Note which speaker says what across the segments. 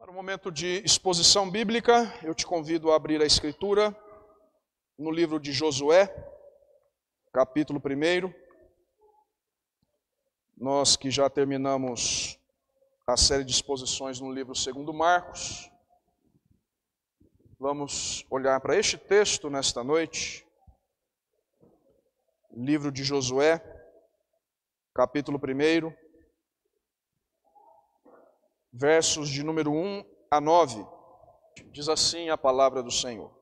Speaker 1: Para o momento de exposição bíblica, eu te convido a abrir a Escritura no livro de Josué, capítulo 1. Nós que já terminamos a série de exposições no livro 2 Marcos, vamos olhar para este texto nesta noite, livro de Josué, capítulo 1, versos de número 1 a 9, diz assim a palavra do Senhor.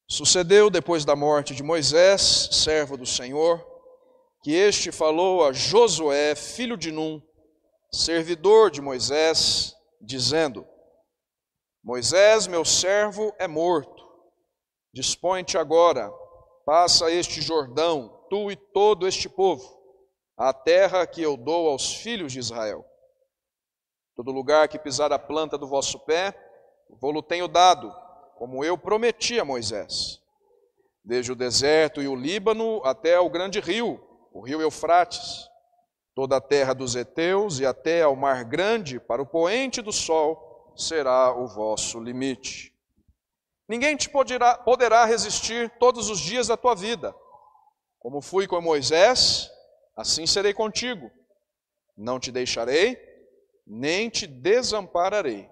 Speaker 1: Sucedeu depois da morte de Moisés, servo do Senhor, que este falou a Josué, filho de Num, servidor de Moisés, dizendo: Moisés, meu servo, é morto. Dispõe-te agora, passa este Jordão, tu e todo este povo, a terra que eu dou aos filhos de Israel. Todo lugar que pisar a planta do vosso pé, vou-lo tenho dado, como eu prometi a Moisés. Desde o deserto e o Líbano até ao grande rio, o rio Eufrates, toda a terra dos heteus e até ao mar grande, para o poente do sol, será o vosso limite. Ninguém te poderá resistir todos os dias da tua vida. Como fui com Moisés, assim serei contigo. Não te deixarei, nem te desampararei.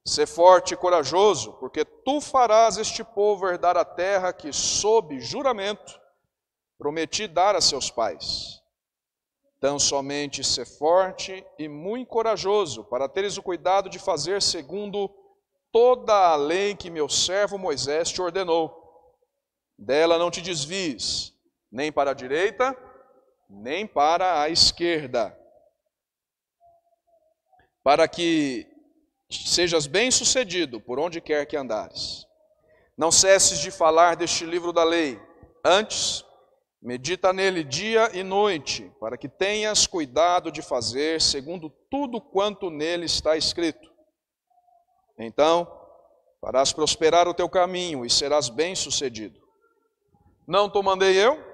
Speaker 1: Sê forte e corajoso, porque tu farás este povo herdar a terra que, sob juramento, prometi dar a seus pais. Tão somente sê forte e muito corajoso, para teres o cuidado de fazer segundo toda a lei que meu servo Moisés te ordenou. Dela não te desvies, nem para a direita, nem para a esquerda, para que sejas bem-sucedido por onde quer que andares. Não cesses de falar deste livro da lei, antes medita nele dia e noite, para que tenhas cuidado de fazer segundo tudo quanto nele está escrito. Então farás prosperar o teu caminho e serás bem-sucedido. Não te mandei eu?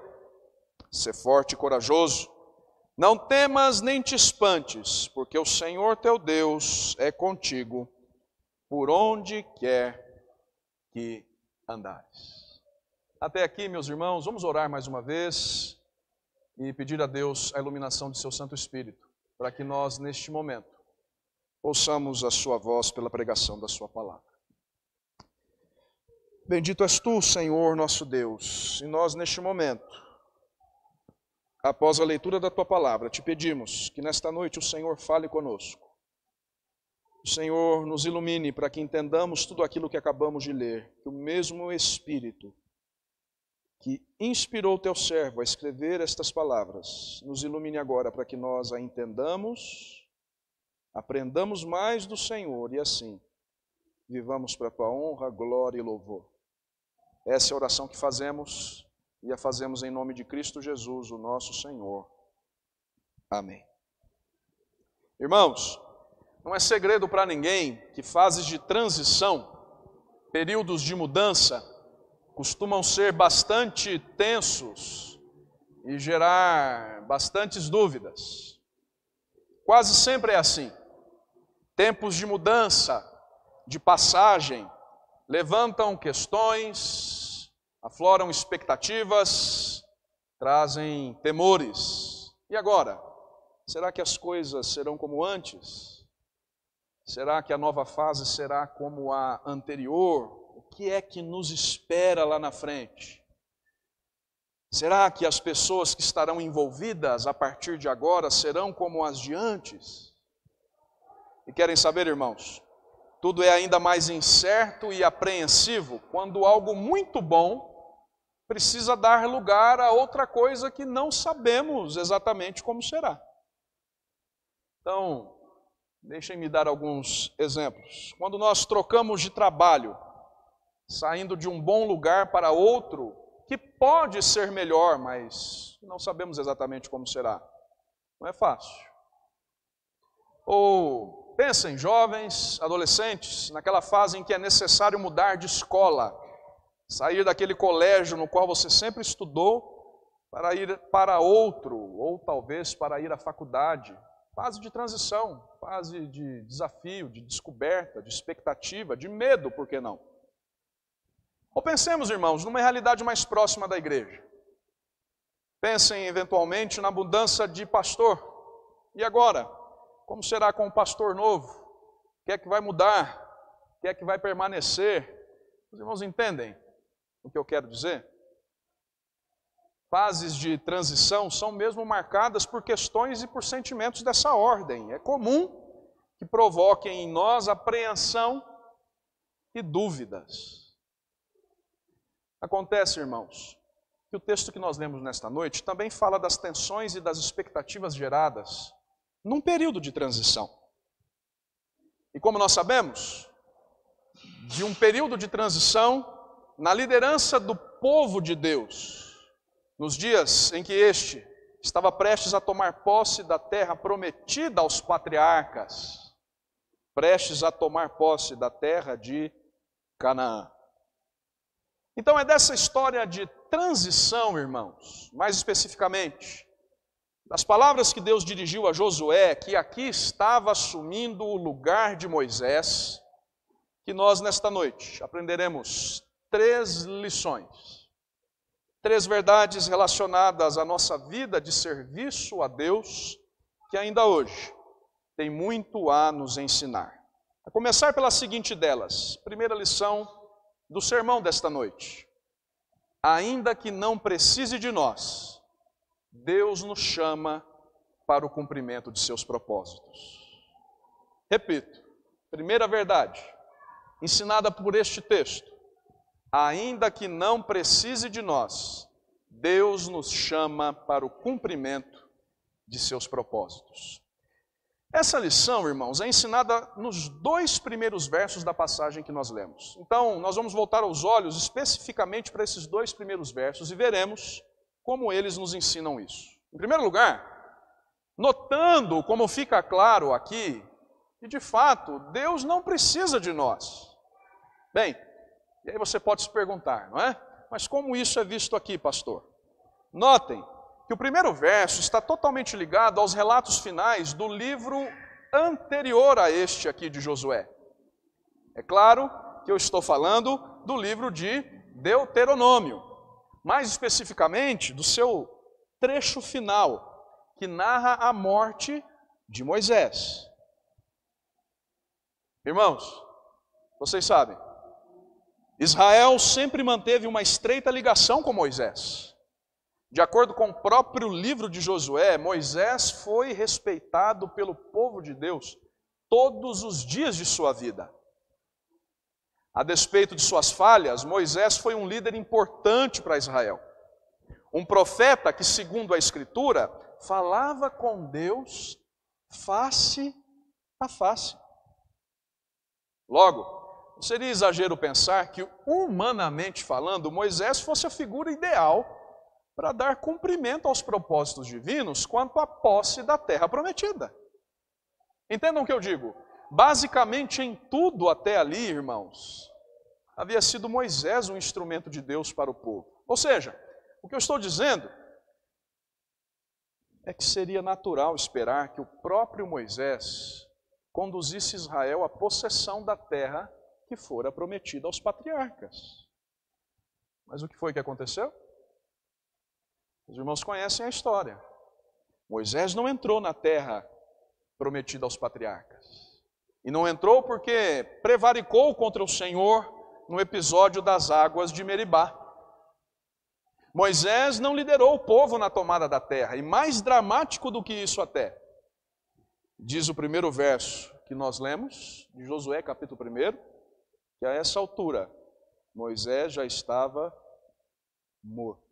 Speaker 1: Sê forte e corajoso, não temas nem te espantes, porque o Senhor teu Deus é contigo, por onde quer que andares. Até aqui, meus irmãos, vamos orar mais uma vez e pedir a Deus a iluminação de seu Santo Espírito, para que nós, neste momento, ouçamos a sua voz pela pregação da sua palavra. Bendito és tu, Senhor, nosso Deus, e nós, neste momento, após a leitura da tua palavra, te pedimos que nesta noite o Senhor fale conosco. O Senhor nos ilumine para que entendamos tudo aquilo que acabamos de ler. Que o mesmo Espírito que inspirou o teu servo a escrever estas palavras, nos ilumine agora para que nós a entendamos, aprendamos mais do Senhor e assim vivamos para a tua honra, glória e louvor. Essa é a oração que fazemos e a fazemos em nome de Cristo Jesus, o nosso Senhor. Amém. Irmãos, não é segredo para ninguém que fases de transição, períodos de mudança, costumam ser bastante tensos e gerar bastantes dúvidas. Quase sempre é assim. Tempos de mudança, de passagem, levantam questões, afloram expectativas, trazem temores. E agora? Será que as coisas serão como antes? Será que a nova fase será como a anterior? O que é que nos espera lá na frente? Será que as pessoas que estarão envolvidas a partir de agora serão como as de antes? E querem saber, irmãos? Tudo é ainda mais incerto e apreensivo quando algo muito bom precisa dar lugar a outra coisa que não sabemos exatamente como será. Então, deixem-me dar alguns exemplos. Quando nós trocamos de trabalho, saindo de um bom lugar para outro, que pode ser melhor, mas não sabemos exatamente como será. Não é fácil. Ou pensem, jovens, adolescentes, naquela fase em que é necessário mudar de escola, sair daquele colégio no qual você sempre estudou para ir para outro, ou talvez para ir à faculdade. Fase de transição, fase de desafio, de descoberta, de expectativa, de medo, por que não? Ou pensemos, irmãos, numa realidade mais próxima da igreja. Pensem, eventualmente, na mudança de pastor. E agora? Como será com o pastor novo? O que é que vai mudar? O que é que vai permanecer? Os irmãos entendem o que eu quero dizer? Fases de transição são mesmo marcadas por questões e por sentimentos dessa ordem. É comum que provoquem em nós apreensão e dúvidas. Acontece, irmãos, que o texto que nós lemos nesta noite também fala das tensões e das expectativas geradas num período de transição. E como nós sabemos, de um período de transição na liderança do povo de Deus, nos dias em que este estava prestes a tomar posse da terra prometida aos patriarcas, prestes a tomar posse da terra de Canaã. Então é dessa história de transição, irmãos, mais especificamente, das palavras que Deus dirigiu a Josué, que aqui estava assumindo o lugar de Moisés, que nós nesta noite aprenderemos 3 lições. 3 verdades relacionadas à nossa vida de serviço a Deus, que ainda hoje tem muito a nos ensinar. A começar pela seguinte delas, primeira lição do sermão desta noite. Ainda que não precise de nós, Deus nos chama para o cumprimento de seus propósitos. Repito, primeira verdade, ensinada por este texto. Ainda que não precise de nós, Deus nos chama para o cumprimento de seus propósitos. Essa lição, irmãos, é ensinada nos 2 primeiros versos da passagem que nós lemos. Então, nós vamos voltar os olhos especificamente para esses 2 primeiros versos e veremos como eles nos ensinam isso. Em primeiro lugar, notando como fica claro aqui, que de fato Deus não precisa de nós. Bem, e aí você pode se perguntar, não é? Mas como isso é visto aqui, pastor? Notem que o primeiro verso está totalmente ligado aos relatos finais do livro anterior a este aqui de Josué. É claro que eu estou falando do livro de Deuteronômio, mais especificamente do seu trecho final, que narra a morte de Moisés. Irmãos, vocês sabem, Israel sempre manteve uma estreita ligação com Moisés. De acordo com o próprio livro de Josué, Moisés foi respeitado pelo povo de Deus todos os dias de sua vida. A despeito de suas falhas, Moisés foi um líder importante para Israel. Um profeta que, segundo a Escritura, falava com Deus face a face. Logo, não seria exagero pensar que, humanamente falando, Moisés fosse a figura ideal para dar cumprimento aos propósitos divinos quanto à posse da terra prometida. Entendam o que eu digo? Basicamente em tudo até ali, irmãos, havia sido Moisés um instrumento de Deus para o povo. Ou seja, o que eu estou dizendo é que seria natural esperar que o próprio Moisés conduzisse Israel à possessão da terra que fora prometida aos patriarcas. Mas o que foi que aconteceu? Os irmãos conhecem a história. Moisés não entrou na terra prometida aos patriarcas. E não entrou porque prevaricou contra o Senhor no episódio das águas de Meribá. Moisés não liderou o povo na tomada da terra. E mais dramático do que isso até, diz o primeiro verso que nós lemos, de Josué capítulo 1, que a essa altura Moisés já estava morto.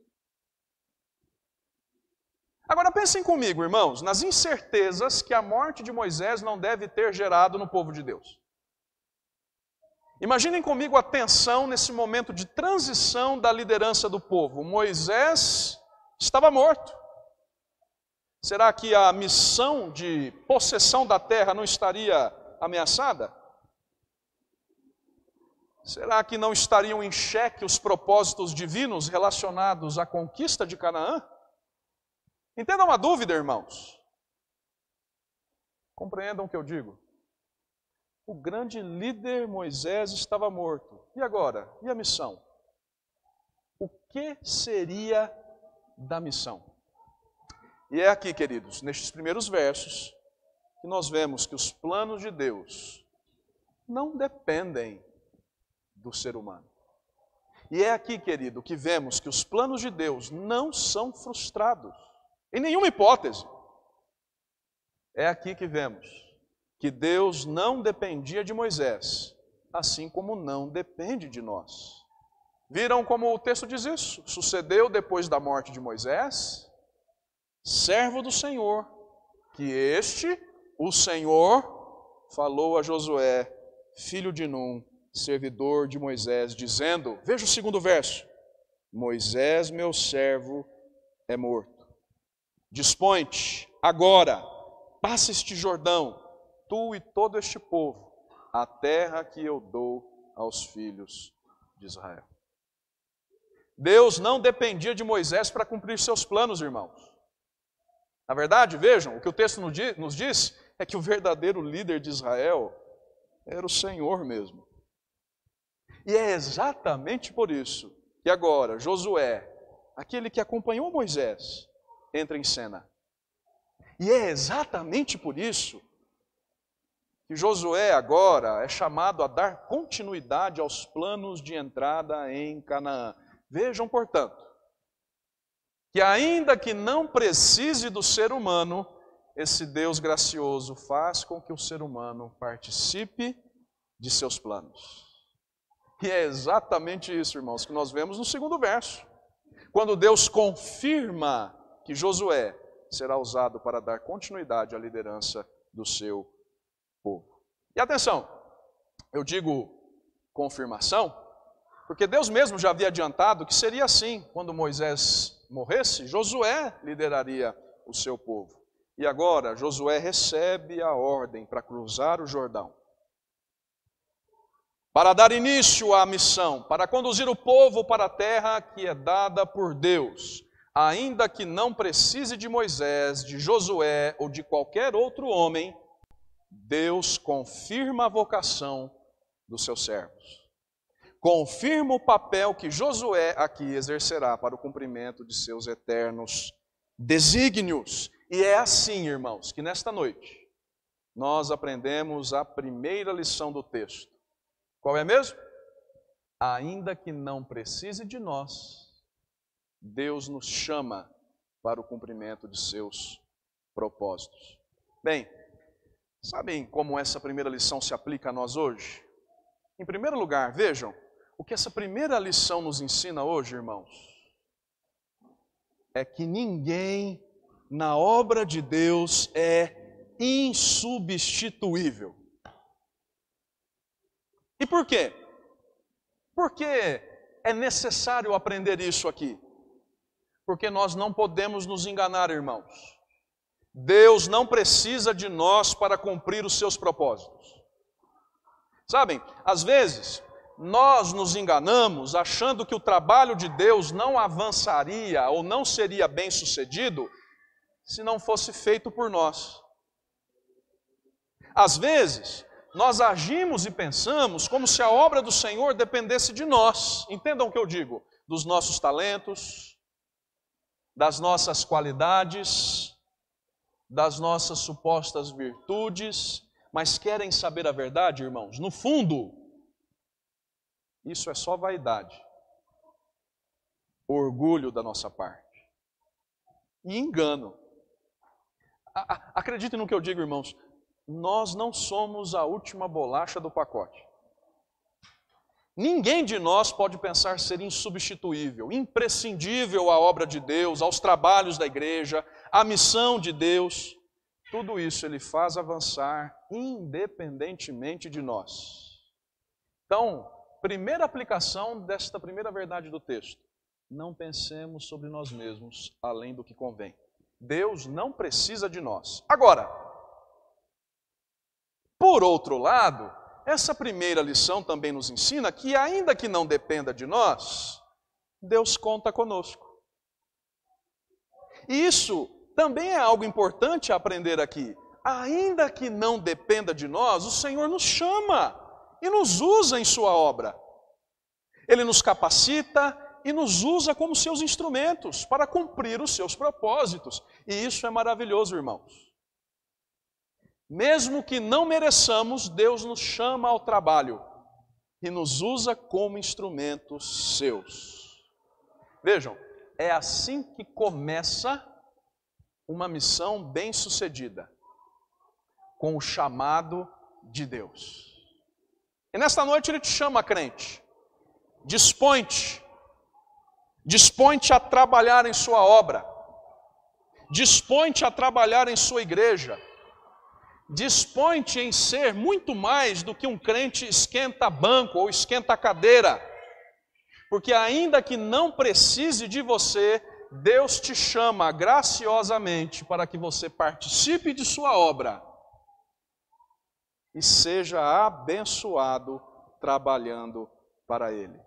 Speaker 1: Agora pensem comigo, irmãos, nas incertezas que a morte de Moisés não deve ter gerado no povo de Deus. Imaginem comigo a tensão nesse momento de transição da liderança do povo. Moisés estava morto. Será que a missão de possessão da terra não estaria ameaçada? Será que não estariam em xeque os propósitos divinos relacionados à conquista de Canaã? Entenda uma dúvida, irmãos. Compreendam o que eu digo? O grande líder Moisés estava morto. E agora? E a missão? O que seria da missão? E é aqui, queridos, nestes primeiros versos, que nós vemos que os planos de Deus não dependem do ser humano. E é aqui, querido, que vemos que os planos de Deus não são frustrados, em nenhuma hipótese. É aqui que vemos que Deus não dependia de Moisés, assim como não depende de nós. Viram como o texto diz isso? Sucedeu depois da morte de Moisés, servo do Senhor, que o Senhor, falou a Josué, filho de Num, servidor de Moisés, dizendo, veja o segundo verso, Moisés, meu servo, é morto. Dispõe-te agora, passa este Jordão, tu e todo este povo, a terra que eu dou aos filhos de Israel. Deus não dependia de Moisés para cumprir seus planos, irmãos. Na verdade, vejam, o que o texto nos diz é que o verdadeiro líder de Israel era o Senhor mesmo. E é exatamente por isso que agora Josué, aquele que acompanhou Moisés, entra em cena. E é exatamente por isso que Josué agora é chamado a dar continuidade aos planos de entrada em Canaã. Vejam, portanto, que ainda que não precise do ser humano, esse Deus gracioso faz com que o ser humano participe de seus planos. E é exatamente isso, irmãos, que nós vemos no segundo verso. Quando Deus confirma que Josué será usado para dar continuidade à liderança do seu povo. E atenção, eu digo confirmação, porque Deus mesmo já havia adiantado que seria assim. Quando Moisés morresse, Josué lideraria o seu povo. E agora Josué recebe a ordem para cruzar o Jordão, para dar início à missão, para conduzir o povo para a terra que é dada por Deus, ainda que não precise de Moisés, de Josué ou de qualquer outro homem, Deus confirma a vocação dos seus servos. Confirma o papel que Josué aqui exercerá para o cumprimento de seus eternos desígnios. E é assim, irmãos, que nesta noite nós aprendemos a primeira lição do texto. Qual é mesmo? Ainda que não precise de nós, Deus nos chama para o cumprimento de seus propósitos. Bem, sabem como essa primeira lição se aplica a nós hoje? Em primeiro lugar, vejam, o que essa primeira lição nos ensina hoje, irmãos, é que ninguém na obra de Deus é insubstituível. E por quê? Porque é necessário aprender isso aqui. Porque nós não podemos nos enganar, irmãos. Deus não precisa de nós para cumprir os seus propósitos. Sabem, às vezes, nós nos enganamos achando que o trabalho de Deus não avançaria ou não seria bem sucedido se não fosse feito por nós. Às vezes, nós agimos e pensamos como se a obra do Senhor dependesse de nós. Entendam o que eu digo? Dos nossos talentos, das nossas qualidades, das nossas supostas virtudes. Mas querem saber a verdade, irmãos? No fundo, isso é só vaidade, orgulho da nossa parte e engano. Acreditem no que eu digo, irmãos. Nós não somos a última bolacha do pacote. Ninguém de nós pode pensar ser insubstituível, imprescindível à obra de Deus, aos trabalhos da igreja, à missão de Deus. Tudo isso Ele faz avançar independentemente de nós. Então, primeira aplicação desta primeira verdade do texto. Não pensemos sobre nós mesmos além do que convém. Deus não precisa de nós. Agora, por outro lado, essa primeira lição também nos ensina que, ainda que não dependa de nós, Deus conta conosco. E isso também é algo importante a aprender aqui. ainda que não dependa de nós, o Senhor nos chama e nos usa em sua obra. Ele nos capacita e nos usa como seus instrumentos para cumprir os seus propósitos. E isso é maravilhoso, irmãos. Mesmo que não mereçamos, Deus nos chama ao trabalho e nos usa como instrumentos seus. Vejam, é assim que começa uma missão bem-sucedida, com o chamado de Deus. E nesta noite Ele te chama, crente. Dispõe-te a trabalhar em sua obra. Dispõe-te a trabalhar em sua igreja. Dispõe-te em ser muito mais do que um crente esquenta banco ou esquenta cadeira. Porque ainda que não precise de você, Deus te chama graciosamente para que você participe de sua obra e seja abençoado trabalhando para Ele.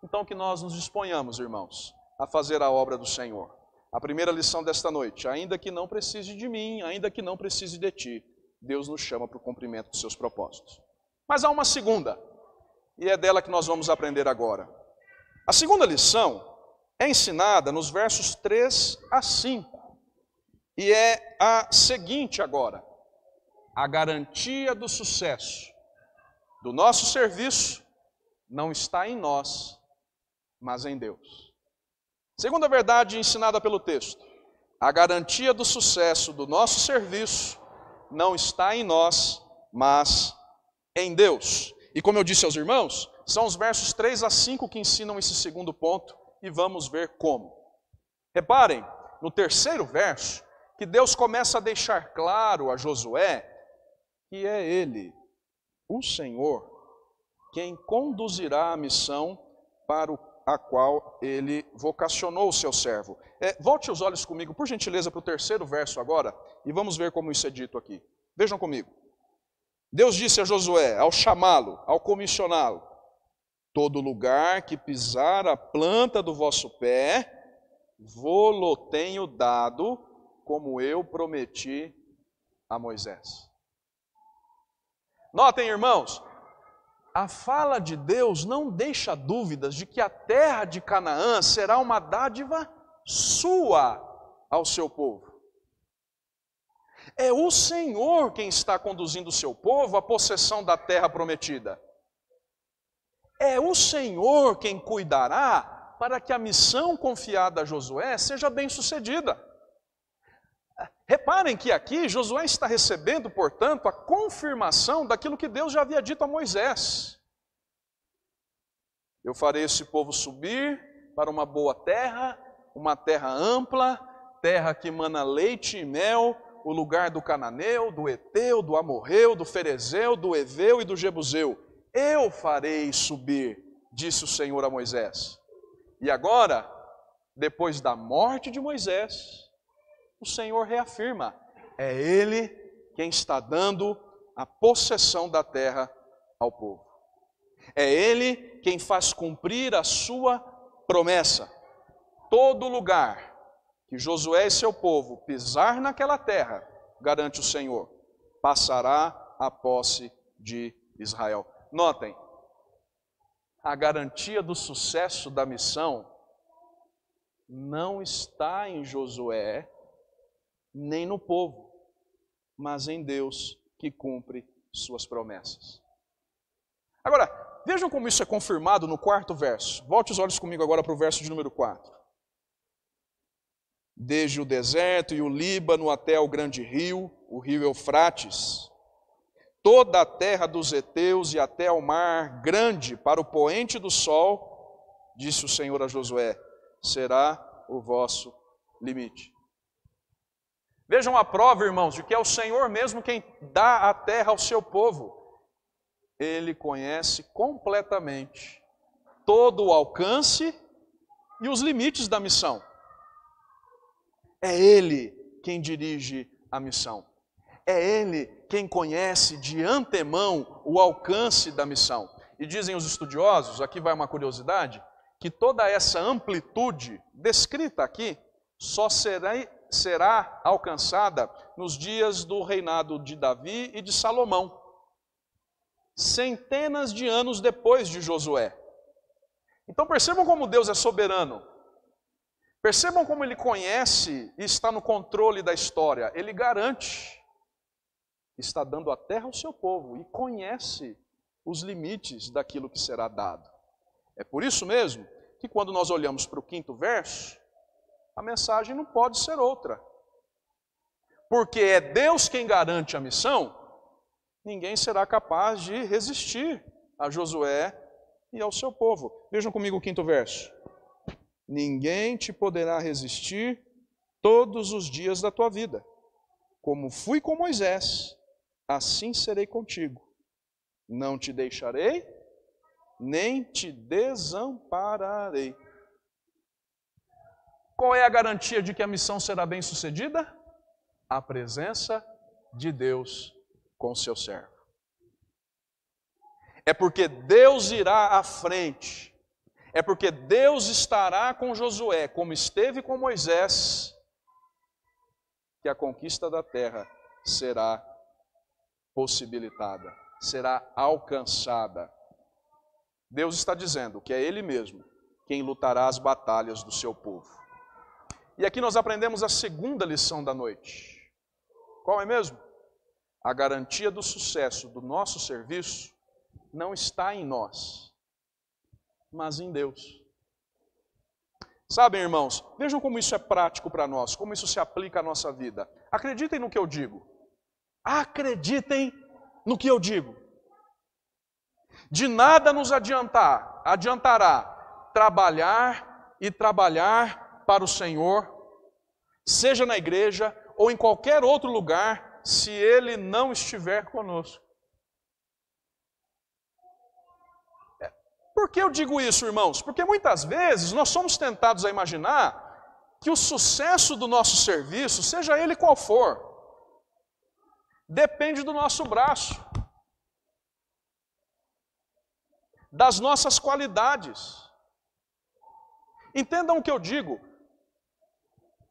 Speaker 1: Então que nós nos disponhamos, irmãos, a fazer a obra do Senhor. A primeira lição desta noite: ainda que não precise de mim, ainda que não precise de ti, Deus nos chama para o cumprimento dos seus propósitos. Mas há uma segunda, e é dela que nós vamos aprender agora. A segunda lição é ensinada nos versos 3 a 5, e é a seguinte agora: a garantia do sucesso do nosso serviço não está em nós, mas em Deus. Segunda verdade ensinada pelo texto: a garantia do sucesso do nosso serviço não está em nós, mas em Deus. E como eu disse aos irmãos, são os versos 3 a 5 que ensinam esse segundo ponto, e vamos ver como. Reparem, no terceiro verso, que Deus começa a deixar claro a Josué que é Ele, o Senhor, quem conduzirá a missão para a qual Ele vocacionou o seu servo. Volte os olhos comigo, por gentileza, para o terceiro verso agora, e vamos ver como isso é dito aqui. Vejam comigo. Deus disse a Josué, ao chamá-lo, ao comissioná-lo: todo lugar que pisar a planta do vosso pé, vô-lo tenho dado, como eu prometi a Moisés. Notem, irmãos, a fala de Deus não deixa dúvidas de que a terra de Canaã será uma dádiva sua ao seu povo. É o Senhor quem está conduzindo o seu povo à possessão da terra prometida. É o Senhor quem cuidará para que a missão confiada a Josué seja bem-sucedida. Reparem que aqui Josué está recebendo, portanto, a confirmação daquilo que Deus já havia dito a Moisés. Eu farei esse povo subir para uma boa terra, uma terra ampla, terra que mana leite e mel, o lugar do cananeu, do eteu, do amorreu, do ferezeu, do eveu e do jebuseu. Eu farei subir, disse o Senhor a Moisés. E agora, depois da morte de Moisés, o Senhor reafirma: é Ele quem está dando a possessão da terra ao povo. É Ele quem faz cumprir a sua promessa. Todo lugar que Josué e seu povo pisar naquela terra, garante o Senhor, passará a posse de Israel. Notem, a garantia do sucesso da missão não está em Josué, nem no povo, mas em Deus que cumpre suas promessas. Agora, vejam como isso é confirmado no quarto verso. Volte os olhos comigo agora para o verso de número 4. Desde o deserto e o Líbano até o grande rio, o rio Eufrates, toda a terra dos heteus e até ao mar grande para o poente do sol, disse o Senhor a Josué, será o vosso limite. Vejam a prova, irmãos, de que é o Senhor mesmo quem dá a terra ao seu povo. Ele conhece completamente todo o alcance e os limites da missão. É Ele quem dirige a missão. É Ele quem conhece de antemão o alcance da missão. E dizem os estudiosos, aqui vai uma curiosidade, que toda essa amplitude descrita aqui só será alcançada nos dias do reinado de Davi e de Salomão, centenas de anos depois de Josué. Então percebam como Deus é soberano. Percebam como Ele conhece e está no controle da história. Ele garante, está dando a terra ao seu povo e conhece os limites daquilo que será dado. É por isso mesmo que quando nós olhamos para o 5º verso, a mensagem não pode ser outra. Porque é Deus quem garante a missão, ninguém será capaz de resistir a Josué e ao seu povo. Vejam comigo o 5º verso. Ninguém te poderá resistir todos os dias da tua vida. Como fui com Moisés, assim serei contigo. Não te deixarei, nem te desampararei. Qual é a garantia de que a missão será bem sucedida? A presença de Deus com seu servo. É porque Deus irá à frente, é porque Deus estará com Josué, como esteve com Moisés, que a conquista da terra será possibilitada, será alcançada. Deus está dizendo que é Ele mesmo quem lutará as batalhas do seu povo. E aqui nós aprendemos a segunda lição da noite. Qual é mesmo? A garantia do sucesso do nosso serviço não está em nós, mas em Deus. Sabem, irmãos, vejam como isso é prático para nós, como isso se aplica à nossa vida. Acreditem no que eu digo. Acreditem no que eu digo. De nada nos adiantará trabalhar e trabalhar para o Senhor, seja na igreja ou em qualquer outro lugar, se Ele não estiver conosco. Por que eu digo isso, irmãos? Porque muitas vezes nós somos tentados a imaginar que o sucesso do nosso serviço, seja ele qual for, depende do nosso braço, das nossas qualidades. Entendam o que eu digo.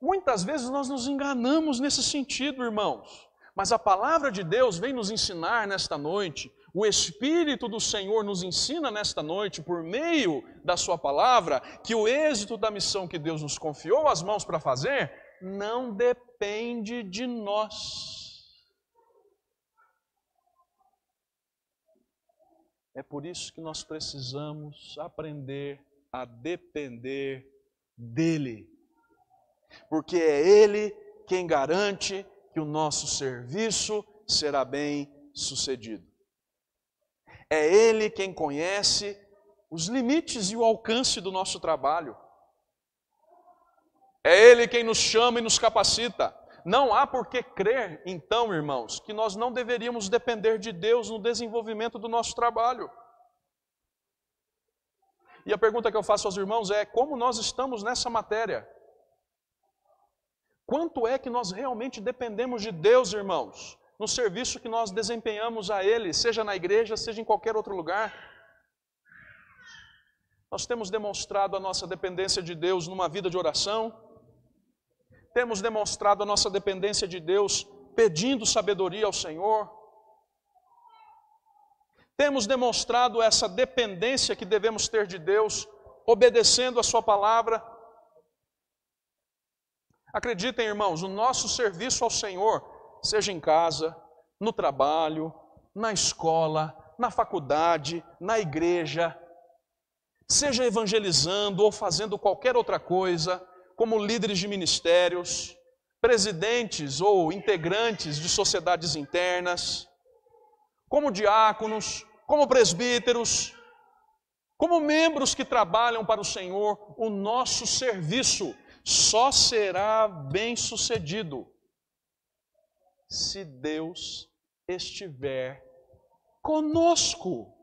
Speaker 1: Muitas vezes nós nos enganamos nesse sentido, irmãos. Mas a palavra de Deus vem nos ensinar nesta noite, o Espírito do Senhor nos ensina nesta noite, por meio da sua palavra, que o êxito da missão que Deus nos confiou às mãos para fazer, não depende de nós. É por isso que nós precisamos aprender a depender dEle. Porque é Ele quem garante que o nosso serviço será bem sucedido. É Ele quem conhece os limites e o alcance do nosso trabalho. É Ele quem nos chama e nos capacita. Não há por que crer, então, irmãos, que nós não deveríamos depender de Deus no desenvolvimento do nosso trabalho. E a pergunta que eu faço aos irmãos é: como nós estamos nessa matéria? Quanto é que nós realmente dependemos de Deus, irmãos, no serviço que nós desempenhamos a Ele, seja na igreja, seja em qualquer outro lugar? Nós temos demonstrado a nossa dependência de Deus numa vida de oração, temos demonstrado a nossa dependência de Deus pedindo sabedoria ao Senhor, temos demonstrado essa dependência que devemos ter de Deus, obedecendo a sua palavra. Acreditem, irmãos, o nosso serviço ao Senhor, seja em casa, no trabalho, na escola, na faculdade, na igreja, seja evangelizando ou fazendo qualquer outra coisa, como líderes de ministérios, presidentes ou integrantes de sociedades internas, como diáconos, como presbíteros, como membros que trabalham para o Senhor, o nosso serviço só será bem sucedido se Deus estiver conosco.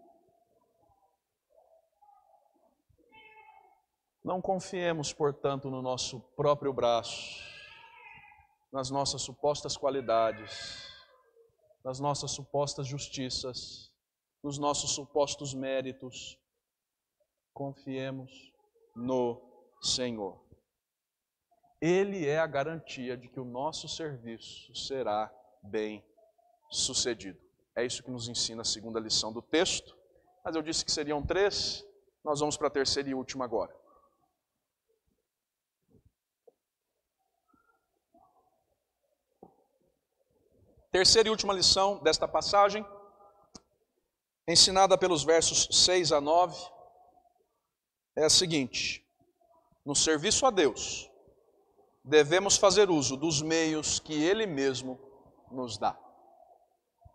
Speaker 1: Não confiemos, portanto, no nosso próprio braço, nas nossas supostas qualidades, nas nossas supostas justiças, nos nossos supostos méritos. Confiemos no Senhor. Ele é a garantia de que o nosso serviço será bem sucedido. É isso que nos ensina a segunda lição do texto. Mas eu disse que seriam 3, nós vamos para a terceira e última agora. Terceira e última lição desta passagem, ensinada pelos versos 6 a 9, é a seguinte: no serviço a Deus, devemos fazer uso dos meios que Ele mesmo nos dá.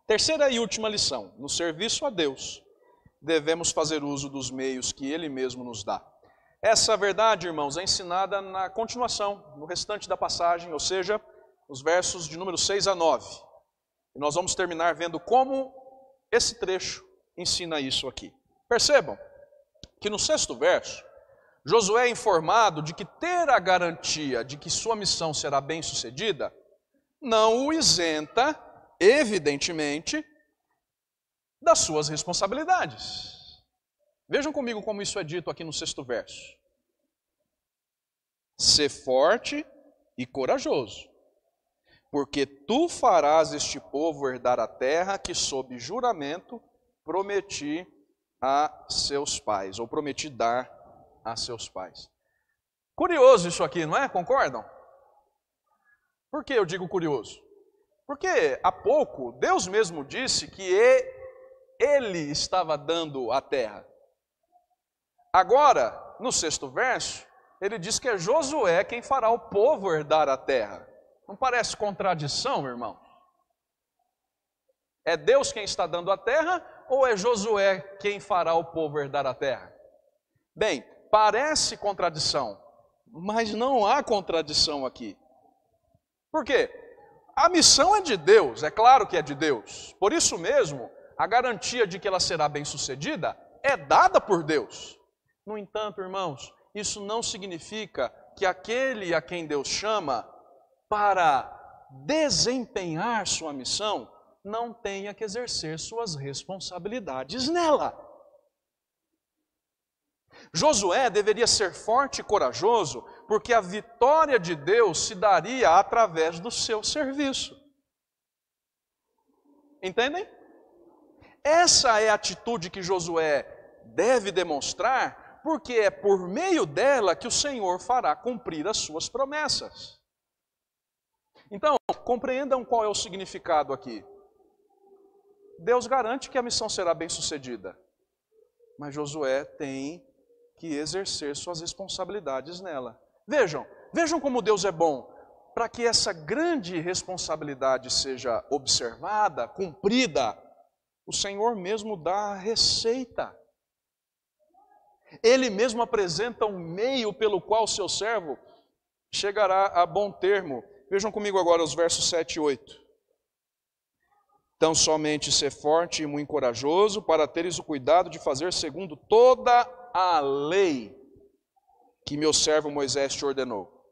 Speaker 1: Terceira e última lição, no serviço a Deus, devemos fazer uso dos meios que Ele mesmo nos dá. Essa verdade, irmãos, é ensinada na continuação, no restante da passagem, ou seja, os versos de número 6 a 9. E nós vamos terminar vendo como esse trecho ensina isso aqui. Percebam que no 6º verso, Josué é informado de que ter a garantia de que sua missão será bem sucedida não o isenta, evidentemente, das suas responsabilidades. Vejam comigo como isso é dito aqui no 6º verso. Sê forte e corajoso, porque tu farás este povo herdar a terra que sob juramento prometi a seus pais, ou prometi dar a seus pais. Curioso isso aqui, não é? Concordam? Por que eu digo curioso? Porque há pouco Deus mesmo disse que Ele estava dando a terra. Agora, no 6º verso, Ele diz que é Josué quem fará o povo herdar a terra. Não parece contradição, irmão? É Deus quem está dando a terra ou é Josué quem fará o povo herdar a terra? Bem, parece contradição, mas não há contradição aqui. Por quê? A missão é de Deus, é claro que é de Deus. Por isso mesmo, a garantia de que ela será bem-sucedida é dada por Deus. No entanto, irmãos, isso não significa que aquele a quem Deus chama para desempenhar sua missão não tenha que exercer suas responsabilidades nela. Josué deveria ser forte e corajoso, porque a vitória de Deus se daria através do seu serviço. Entendem? Essa é a atitude que Josué deve demonstrar, porque é por meio dela que o Senhor fará cumprir as suas promessas. Então, compreendam qual é o significado aqui. Deus garante que a missão será bem sucedida, mas Josué tem que exercer suas responsabilidades nela. Vejam como Deus é bom. Para que essa grande responsabilidade seja observada, cumprida, o Senhor mesmo dá a receita. Ele mesmo apresenta um meio pelo qual o seu servo chegará a bom termo. Vejam comigo agora os versos 7 e 8. Tão somente ser forte e muito corajoso, para teres o cuidado de fazer segundo toda a lei que meu servo Moisés te ordenou.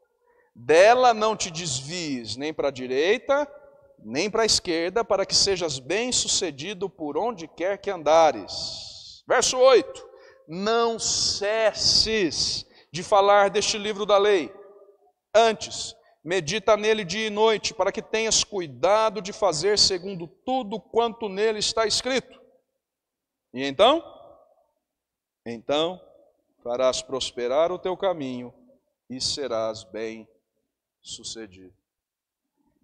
Speaker 1: Dela não te desvies nem para a direita, nem para a esquerda, para que sejas bem-sucedido por onde quer que andares. Verso 8. Não cesses de falar deste livro da lei. Antes, medita nele dia e noite, para que tenhas cuidado de fazer segundo tudo quanto nele está escrito. E então farás prosperar o teu caminho e serás bem-sucedido.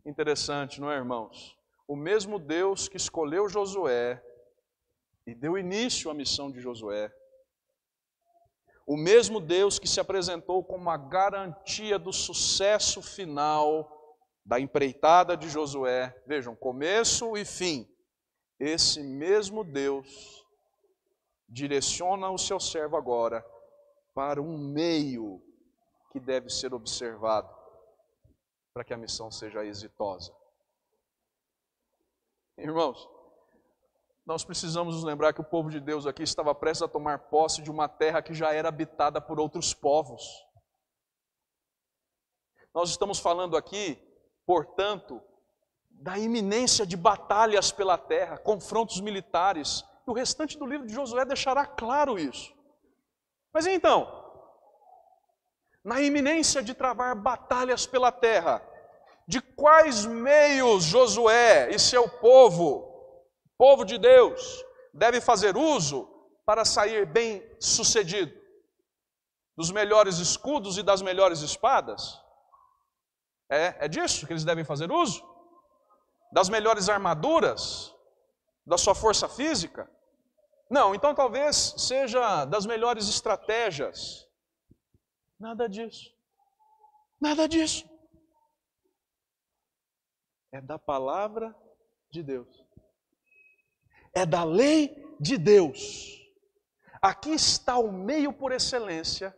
Speaker 1: Interessante, não é, irmãos? O mesmo Deus que escolheu Josué e deu início à missão de Josué, o mesmo Deus que se apresentou como a garantia do sucesso final da empreitada de Josué, vejam, começo e fim, esse mesmo Deus direciona o seu servo agora para um meio que deve ser observado para que a missão seja exitosa. Irmãos, nós precisamos nos lembrar que o povo de Deus aqui estava prestes a tomar posse de uma terra que já era habitada por outros povos. Nós estamos falando aqui, portanto, da iminência de batalhas pela terra, confrontos militares. E o restante do livro de Josué deixará claro isso. Mas então, na iminência de travar batalhas pela terra, de quais meios Josué e seu povo de Deus, deve fazer uso para sair bem sucedido? Dos melhores escudos e das melhores espadas? É disso que eles devem fazer uso? Das melhores armaduras? Da sua força física? Não, então talvez seja das melhores estratégias. Nada disso. Nada disso. É da palavra de Deus. É da lei de Deus. Aqui está o meio por excelência,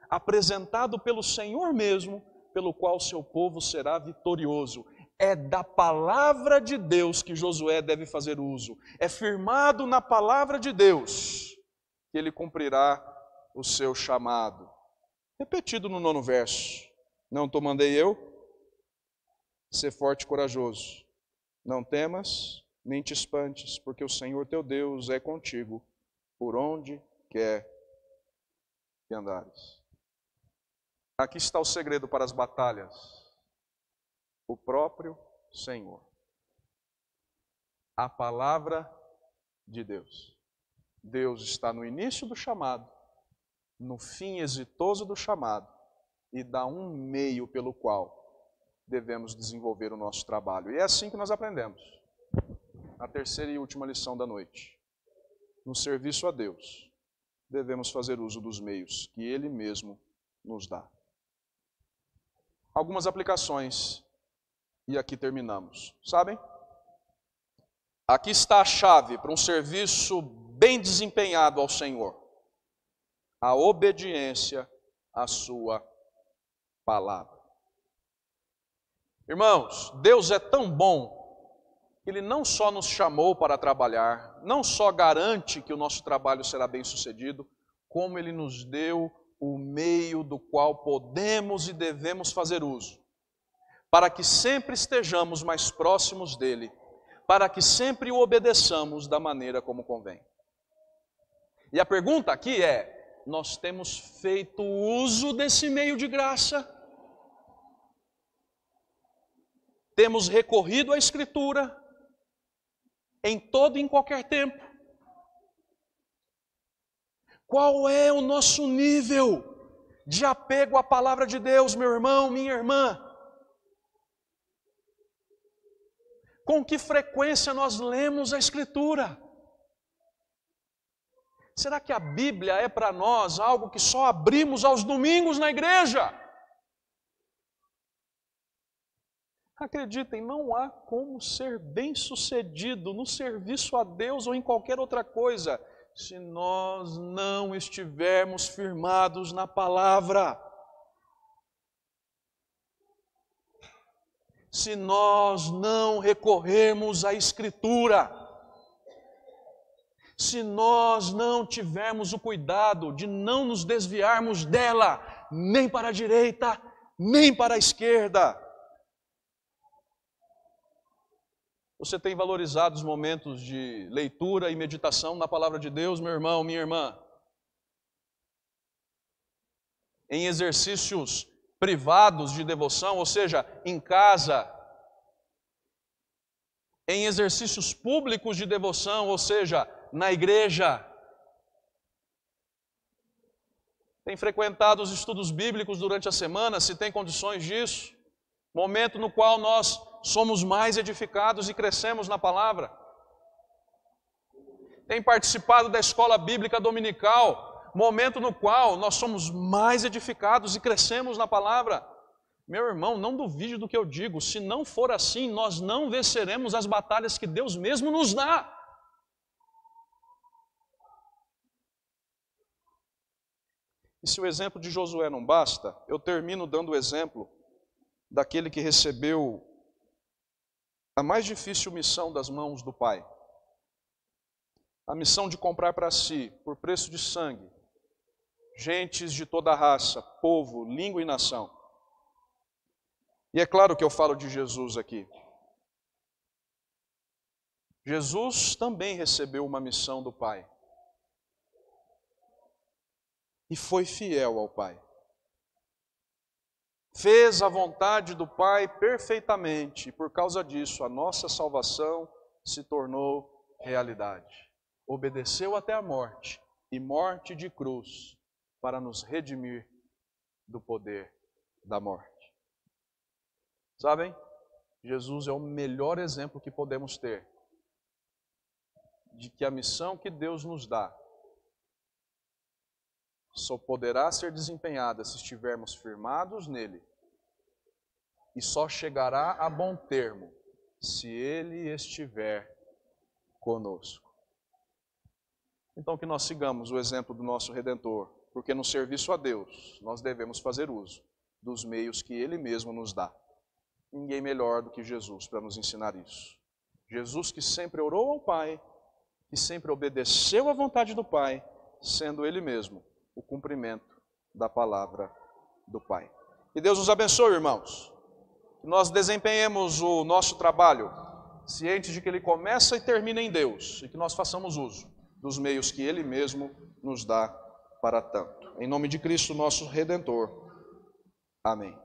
Speaker 1: apresentado pelo Senhor mesmo, pelo qual seu povo será vitorioso. É da palavra de Deus que Josué deve fazer uso. É firmado na palavra de Deus que ele cumprirá o seu chamado. Repetido no 9º verso. Não te mandei eu? Ser forte e corajoso. Não temas, nem te espantes, porque o Senhor teu Deus é contigo, por onde quer que andares. Aqui está o segredo para as batalhas. O próprio Senhor. A palavra de Deus. Deus está no início do chamado, no fim exitoso do chamado, e dá um meio pelo qual devemos desenvolver o nosso trabalho. E é assim que nós aprendemos. A terceira e última lição da noite. No serviço a Deus, devemos fazer uso dos meios que Ele mesmo nos dá. Algumas aplicações, e aqui terminamos. Sabem? Aqui está a chave para um serviço bem desempenhado ao Senhor. A obediência à sua palavra. Irmãos, Deus é tão bom que Ele não só nos chamou para trabalhar, não só garante que o nosso trabalho será bem sucedido, como Ele nos deu o meio do qual podemos e devemos fazer uso, para que sempre estejamos mais próximos dEle, para que sempre o obedeçamos da maneira como convém. E a pergunta aqui é: nós temos feito uso desse meio de graça? Temos recorrido à Escritura em todo e em qualquer tempo? Qual é o nosso nível de apego à palavra de Deus, meu irmão, minha irmã? Com que frequência nós lemos a Escritura? Será que a Bíblia é para nós algo que só abrimos aos domingos na igreja? Acreditem, não há como ser bem-sucedido no serviço a Deus ou em qualquer outra coisa, se nós não estivermos firmados na palavra. Se nós não recorrermos à Escritura. Se nós não tivermos o cuidado de não nos desviarmos dela, nem para a direita, nem para a esquerda. Você tem valorizado os momentos de leitura e meditação na palavra de Deus, meu irmão, minha irmã? Em exercícios privados de devoção, ou seja, em casa. Em exercícios públicos de devoção, ou seja, na igreja. Tem frequentado os estudos bíblicos durante a semana, se tem condições disso. Momento no qual nós somos mais edificados e crescemos na palavra. Tem participado da escola bíblica dominical, momento no qual nós somos mais edificados e crescemos na palavra. Meu irmão, não duvide do que eu digo, se não for assim, nós não venceremos as batalhas que Deus mesmo nos dá. E se o exemplo de Josué não basta, eu termino dando o exemplo daquele que recebeu a mais difícil missão das mãos do Pai. A missão de comprar para si, por preço de sangue, gentes de toda raça, povo, língua e nação. E é claro que eu falo de Jesus aqui. Jesus também recebeu uma missão do Pai. E foi fiel ao Pai. fez a vontade do Pai perfeitamente, e por causa disso a nossa salvação se tornou realidade. Obedeceu até a morte, e morte de cruz, para nos redimir do poder da morte. Sabem? Jesus é o melhor exemplo que podemos ter de que a missão que Deus nos dá só poderá ser desempenhada se estivermos firmados nele, e só chegará a bom termo se ele estiver conosco. Então que nós sigamos o exemplo do nosso Redentor, porque no serviço a Deus nós devemos fazer uso dos meios que ele mesmo nos dá. Ninguém melhor do que Jesus para nos ensinar isso. Jesus que sempre orou ao Pai, que sempre obedeceu à vontade do Pai, sendo ele mesmo o cumprimento da palavra do Pai. Que Deus nos abençoe, irmãos. Que nós desempenhemos o nosso trabalho, cientes de que ele começa e termina em Deus, e que nós façamos uso dos meios que ele mesmo nos dá para tanto. Em nome de Cristo, nosso Redentor. Amém.